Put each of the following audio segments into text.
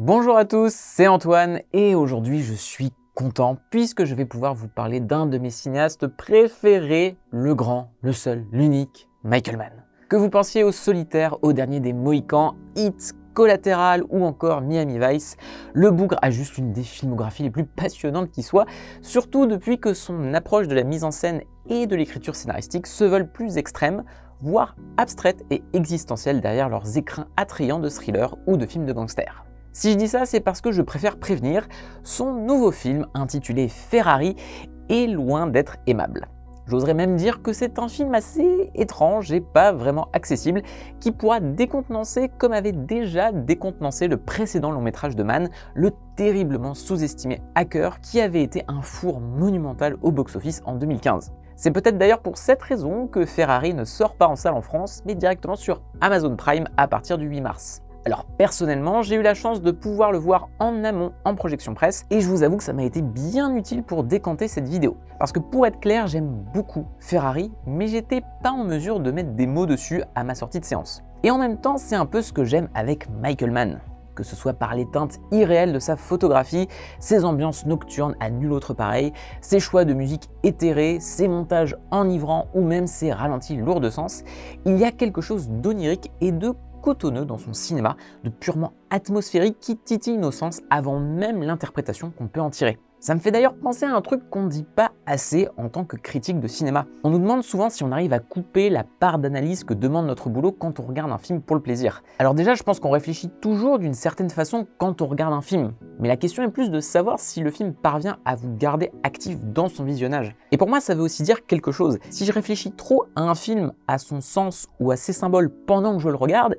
Bonjour à tous, c'est Antoine et aujourd'hui je suis content puisque je vais pouvoir vous parler d'un de mes cinéastes préférés, le grand, le seul, l'unique, Michael Mann. Que vous pensiez au Solitaire, au dernier des Mohicans, Hit, Collatéral ou encore Miami Vice, le bougre a juste l'une des filmographies les plus passionnantes qui soit, surtout depuis que son approche de la mise en scène et de l'écriture scénaristique se veulent plus extrêmes, voire abstraites et existentielles derrière leurs écrins attrayants de thrillers ou de films de gangsters. Si je dis ça, c'est parce que je préfère prévenir, son nouveau film intitulé Ferrari est loin d'être aimable. J'oserais même dire que c'est un film assez étrange et pas vraiment accessible, qui pourra décontenancer comme avait déjà décontenancé le précédent long métrage de Mann, le terriblement sous-estimé Hacker, qui avait été un four monumental au box-office en 2015. C'est peut-être d'ailleurs pour cette raison que Ferrari ne sort pas en salle en France, mais directement sur Amazon Prime à partir du 8 mars. Alors personnellement, j'ai eu la chance de pouvoir le voir en amont en projection presse et je vous avoue que ça m'a été bien utile pour décanter cette vidéo. Parce que pour être clair, j'aime beaucoup Ferrari, mais j'étais pas en mesure de mettre des mots dessus à ma sortie de séance. Et en même temps, c'est un peu ce que j'aime avec Michael Mann. Que ce soit par les teintes irréelles de sa photographie, ses ambiances nocturnes à nul autre pareil, ses choix de musique éthérés, ses montages enivrants ou même ses ralentis lourds de sens, il y a quelque chose d'onirique et de cotonneux dans son cinéma, de purement atmosphérique qui titille nos sens avant même l'interprétation qu'on peut en tirer. Ça me fait d'ailleurs penser à un truc qu'on ne dit pas assez en tant que critique de cinéma. On nous demande souvent si on arrive à couper la part d'analyse que demande notre boulot quand on regarde un film pour le plaisir. Alors déjà, je pense qu'on réfléchit toujours d'une certaine façon quand on regarde un film. Mais la question est plus de savoir si le film parvient à vous garder actif dans son visionnage. Et pour moi, ça veut aussi dire quelque chose. Si je réfléchis trop à un film, à son sens ou à ses symboles pendant que je le regarde,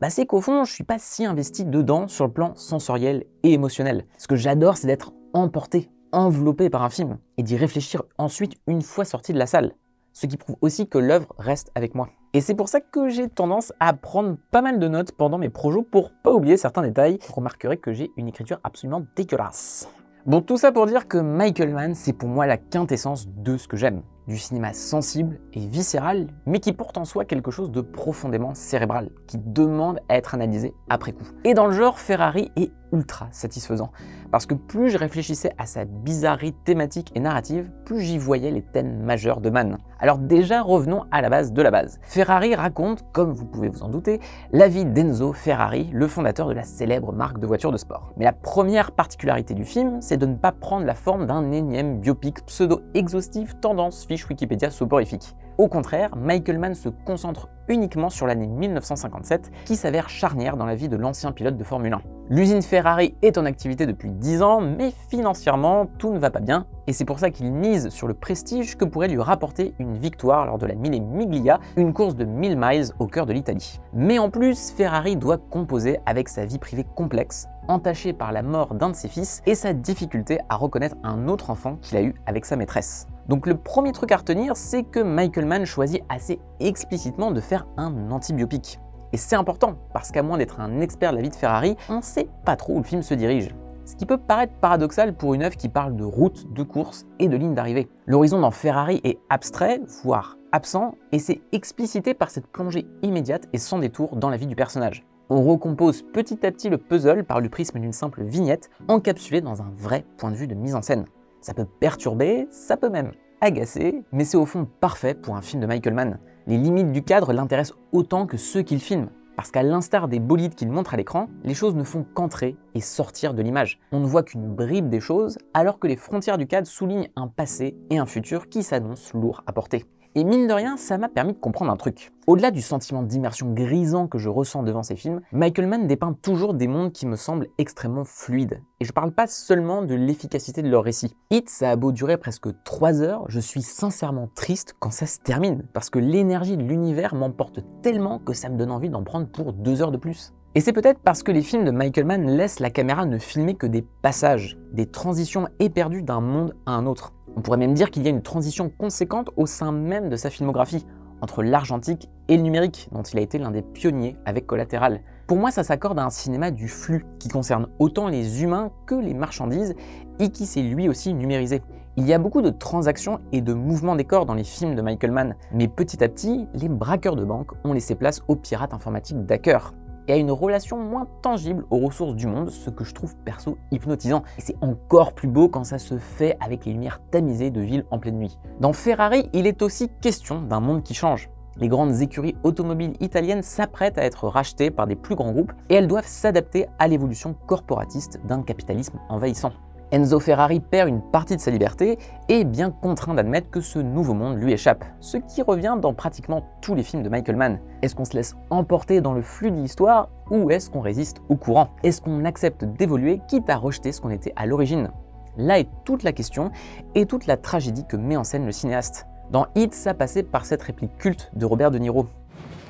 c'est qu'au fond, je suis pas si investi dedans sur le plan sensoriel et émotionnel. Ce que j'adore, c'est d'être emporté, enveloppé par un film et d'y réfléchir ensuite une fois sorti de la salle. Ce qui prouve aussi que l'œuvre reste avec moi. Et c'est pour ça que j'ai tendance à prendre pas mal de notes pendant mes projets pour pas oublier certains détails. Vous remarquerez que j'ai une écriture absolument dégueulasse. Bon, tout ça pour dire que Michael Mann, c'est pour moi la quintessence de ce que j'aime. Du cinéma sensible et viscéral, mais qui porte en soi quelque chose de profondément cérébral, qui demande à être analysé après coup. Et dans le genre, Ferrari est ultra satisfaisant, parce que plus je réfléchissais à sa bizarrerie thématique et narrative, plus j'y voyais les thèmes majeurs de Mann. Alors déjà, revenons à la base de la base. Ferrari raconte, comme vous pouvez vous en douter, la vie d'Enzo Ferrari, le fondateur de la célèbre marque de voitures de sport. Mais la première particularité du film, c'est de ne pas prendre la forme d'un énième biopic pseudo-exhaustif tendance fiche Wikipédia soporifique. Au contraire, Michael Mann se concentre uniquement sur l'année 1957 qui s'avère charnière dans la vie de l'ancien pilote de Formule 1. L'usine Ferrari est en activité depuis 10 ans, mais financièrement, tout ne va pas bien, et c'est pour ça qu'il mise sur le prestige que pourrait lui rapporter une victoire lors de la Mille Miglia, une course de 1000 miles au cœur de l'Italie. Mais en plus, Ferrari doit composer avec sa vie privée complexe, entachée par la mort d'un de ses fils et sa difficulté à reconnaître un autre enfant qu'il a eu avec sa maîtresse. Donc le premier truc à retenir, c'est que Michael Mann choisit assez explicitement de faire un anti-biopic. Et c'est important, parce qu'à moins d'être un expert de la vie de Ferrari, on ne sait pas trop où le film se dirige. Ce qui peut paraître paradoxal pour une œuvre qui parle de route, de course et de ligne d'arrivée. L'horizon dans Ferrari est abstrait, voire absent, et c'est explicité par cette plongée immédiate et sans détour dans la vie du personnage. On recompose petit à petit le puzzle par le prisme d'une simple vignette encapsulée dans un vrai point de vue de mise en scène. Ça peut perturber, ça peut même agacer, mais c'est au fond parfait pour un film de Michael Mann. Les limites du cadre l'intéressent autant que ceux qu'il filme, parce qu'à l'instar des bolides qu'il montre à l'écran, les choses ne font qu'entrer et sortir de l'image. On ne voit qu'une bribe des choses, alors que les frontières du cadre soulignent un passé et un futur qui s'annoncent lourds à porter. Et mine de rien, ça m'a permis de comprendre un truc. Au-delà du sentiment d'immersion grisant que je ressens devant ces films, Michael Mann dépeint toujours des mondes qui me semblent extrêmement fluides. Et je parle pas seulement de l'efficacité de leur récit. Hit, ça a beau durer presque 3 heures, je suis sincèrement triste quand ça se termine, parce que l'énergie de l'univers m'emporte tellement que ça me donne envie d'en prendre pour 2 heures de plus. Et c'est peut-être parce que les films de Michael Mann laissent la caméra ne filmer que des passages, des transitions éperdues d'un monde à un autre. On pourrait même dire qu'il y a une transition conséquente au sein même de sa filmographie, entre l'argentique et le numérique, dont il a été l'un des pionniers avec Collatéral. Pour moi, ça s'accorde à un cinéma du flux, qui concerne autant les humains que les marchandises, et qui s'est lui aussi numérisé. Il y a beaucoup de transactions et de mouvements des corps dans les films de Michael Mann, mais petit à petit, les braqueurs de banque ont laissé place aux pirates informatiques d'hackers. et a une relation moins tangible aux ressources du monde, ce que je trouve perso hypnotisant. Et c'est encore plus beau quand ça se fait avec les lumières tamisées de villes en pleine nuit. Dans Ferrari, il est aussi question d'un monde qui change. Les grandes écuries automobiles italiennes s'apprêtent à être rachetées par des plus grands groupes et elles doivent s'adapter à l'évolution corporatiste d'un capitalisme envahissant. Enzo Ferrari perd une partie de sa liberté et est bien contraint d'admettre que ce nouveau monde lui échappe, ce qui revient dans pratiquement tous les films de Michael Mann. Est-ce qu'on se laisse emporter dans le flux de l'histoire ou est-ce qu'on résiste au courant? Est-ce qu'on accepte d'évoluer quitte à rejeter ce qu'on était à l'origine? Là est toute la question et toute la tragédie que met en scène le cinéaste. Dans Heat, ça passait par cette réplique culte de Robert De Niro.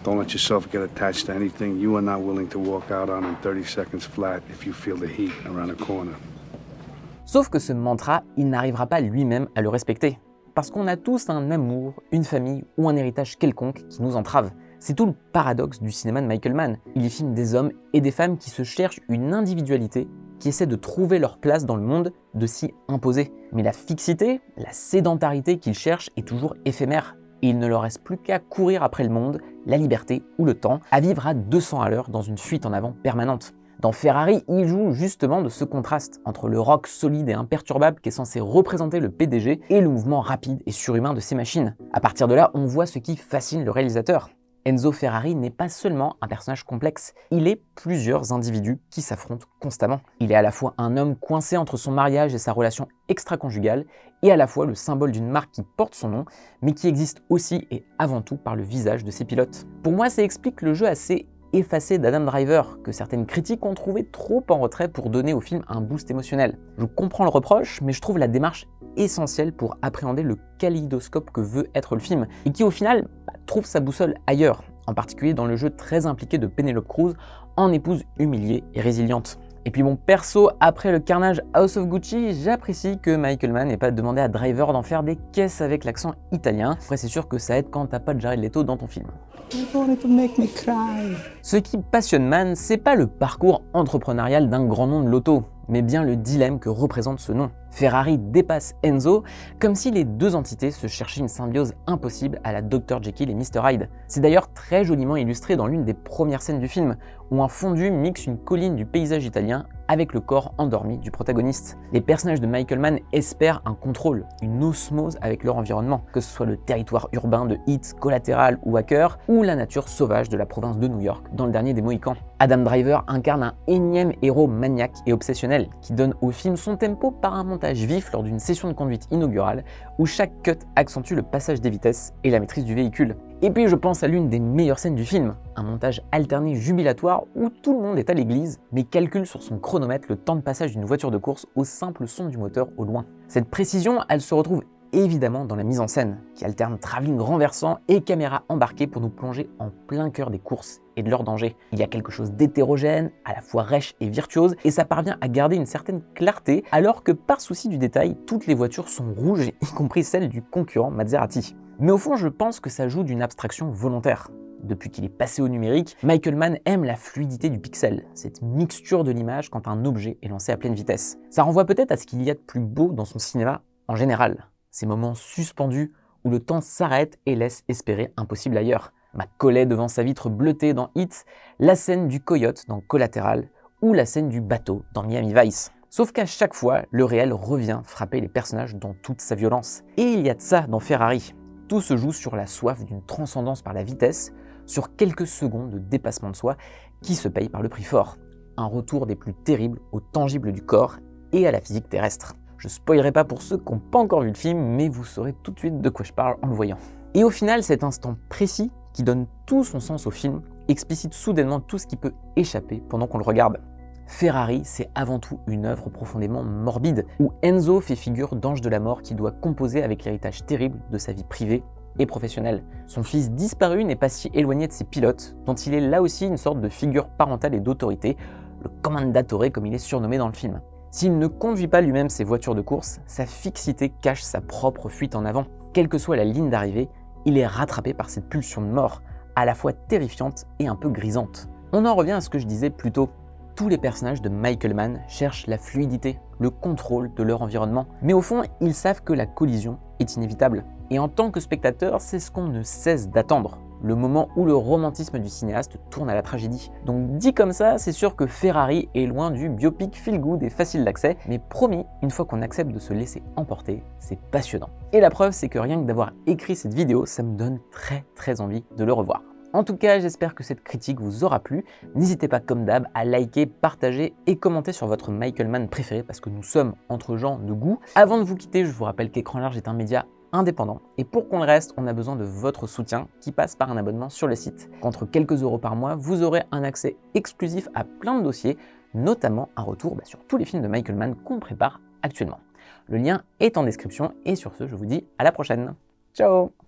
Don't let yourself get attached to anything you are not willing to walk out on in 30 seconds flat if you feel the heat around the corner. Sauf que ce mantra, il n'arrivera pas lui-même à le respecter. Parce qu'on a tous un amour, une famille ou un héritage quelconque qui nous entrave. C'est tout le paradoxe du cinéma de Michael Mann. Il y filme des hommes et des femmes qui se cherchent une individualité, qui essaient de trouver leur place dans le monde, de s'y imposer. Mais la fixité, la sédentarité qu'ils cherchent est toujours éphémère. Et il ne leur reste plus qu'à courir après le monde, la liberté ou le temps, à vivre à 200 à l'heure dans une fuite en avant permanente. Dans Ferrari, il joue justement de ce contraste entre le rock solide et imperturbable qui est censé représenter le PDG et le mouvement rapide et surhumain de ses machines. À partir de là, on voit ce qui fascine le réalisateur. Enzo Ferrari n'est pas seulement un personnage complexe, il est plusieurs individus qui s'affrontent constamment. Il est à la fois un homme coincé entre son mariage et sa relation extra-conjugale, et à la fois le symbole d'une marque qui porte son nom, mais qui existe aussi et avant tout par le visage de ses pilotes. Pour moi, ça explique le jeu assez effacé d'Adam Driver, que certaines critiques ont trouvé trop en retrait pour donner au film un boost émotionnel. Je comprends le reproche, mais je trouve la démarche essentielle pour appréhender le kaléidoscope que veut être le film, et qui au final trouve sa boussole ailleurs, en particulier dans le jeu très impliqué de Penelope Cruz en épouse humiliée et résiliente. Et puis bon, perso, après le carnage House of Gucci, j'apprécie que Michael Mann n'ait pas demandé à Driver d'en faire des caisses avec l'accent italien. Après, c'est sûr que ça aide quand t'as pas de Jared Leto dans ton film. Ce qui passionne Mann, c'est pas le parcours entrepreneurial d'un grand nom de l'auto, mais bien le dilemme que représente ce nom. Ferrari dépasse Enzo, comme si les deux entités se cherchaient une symbiose impossible à la Dr Jekyll et Mr Hyde. C'est d'ailleurs très joliment illustré dans l'une des premières scènes du film, où un fondu mixe une colline du paysage italien avec le corps endormi du protagoniste. Les personnages de Michael Mann espèrent un contrôle, une osmose avec leur environnement, que ce soit le territoire urbain de Heat, Collateral ou Hacker, ou la nature sauvage de la province de New York dans le dernier des Mohicans. Adam Driver incarne un énième héros maniaque et obsessionnel, qui donne au film son tempo par un montage vif lors d'une session de conduite inaugurale, où chaque cut accentue le passage des vitesses et la maîtrise du véhicule. Et puis je pense à l'une des meilleures scènes du film, un montage alterné jubilatoire où tout le monde est à l'église, mais calcule sur son chronomètre le temps de passage d'une voiture de course au simple son du moteur au loin. Cette précision, elle se retrouve évidemment dans la mise en scène, qui alterne travelling renversant et caméra embarquée pour nous plonger en plein cœur des courses et de leurs dangers. Il y a quelque chose d'hétérogène, à la fois rêche et virtuose, et ça parvient à garder une certaine clarté, alors que par souci du détail, toutes les voitures sont rouges, y compris celle du concurrent Maserati. Mais au fond, je pense que ça joue d'une abstraction volontaire. Depuis qu'il est passé au numérique, Michael Mann aime la fluidité du pixel, cette mixture de l'image quand un objet est lancé à pleine vitesse. Ça renvoie peut-être à ce qu'il y a de plus beau dans son cinéma en général, ces moments suspendus où le temps s'arrête et laisse espérer un possible ailleurs. McCauley devant sa vitre bleutée dans Heat, la scène du coyote dans Collateral ou la scène du bateau dans Miami Vice. Sauf qu'à chaque fois, le réel revient frapper les personnages dans toute sa violence. Et il y a de ça dans Ferrari. Tout se joue sur la soif d'une transcendance par la vitesse, sur quelques secondes de dépassement de soi qui se paye par le prix fort. Un retour des plus terribles au tangible du corps et à la physique terrestre. Je spoilerai pas pour ceux qui n'ont pas encore vu le film, mais vous saurez tout de suite de quoi je parle en le voyant. Et au final, cet instant précis qui donne tout son sens au film explicite soudainement tout ce qui peut échapper pendant qu'on le regarde. Ferrari, c'est avant tout une œuvre profondément morbide, où Enzo fait figure d'ange de la mort qui doit composer avec l'héritage terrible de sa vie privée et professionnelle. Son fils disparu n'est pas si éloigné de ses pilotes, dont il est là aussi une sorte de figure parentale et d'autorité, le Commendatore comme il est surnommé dans le film. S'il ne conduit pas lui-même ses voitures de course, sa fixité cache sa propre fuite en avant. Quelle que soit la ligne d'arrivée, il est rattrapé par cette pulsion de mort, à la fois terrifiante et un peu grisante. On en revient à ce que je disais plus tôt. Tous les personnages de Michael Mann cherchent la fluidité, le contrôle de leur environnement. Mais au fond, ils savent que la collision est inévitable. Et en tant que spectateur, c'est ce qu'on ne cesse d'attendre. le moment où le romantisme du cinéaste tourne à la tragédie. Donc dit comme ça, c'est sûr que Ferrari est loin du biopic feel good et facile d'accès, mais promis, une fois qu'on accepte de se laisser emporter, c'est passionnant. Et la preuve, c'est que rien que d'avoir écrit cette vidéo, ça me donne très envie de le revoir. En tout cas, j'espère que cette critique vous aura plu. N'hésitez pas comme d'hab à liker, partager et commenter sur votre Michael Mann préféré parce que nous sommes entre gens de goût. Avant de vous quitter, je vous rappelle qu'Écran Large est un média indépendant et pour qu'on le reste, on a besoin de votre soutien qui passe par un abonnement sur le site. Contre quelques euros par mois, vous aurez un accès exclusif à plein de dossiers, notamment un retour sur tous les films de Michael Mann qu'on prépare actuellement. Le lien est en description et sur ce, je vous dis à la prochaine. Ciao!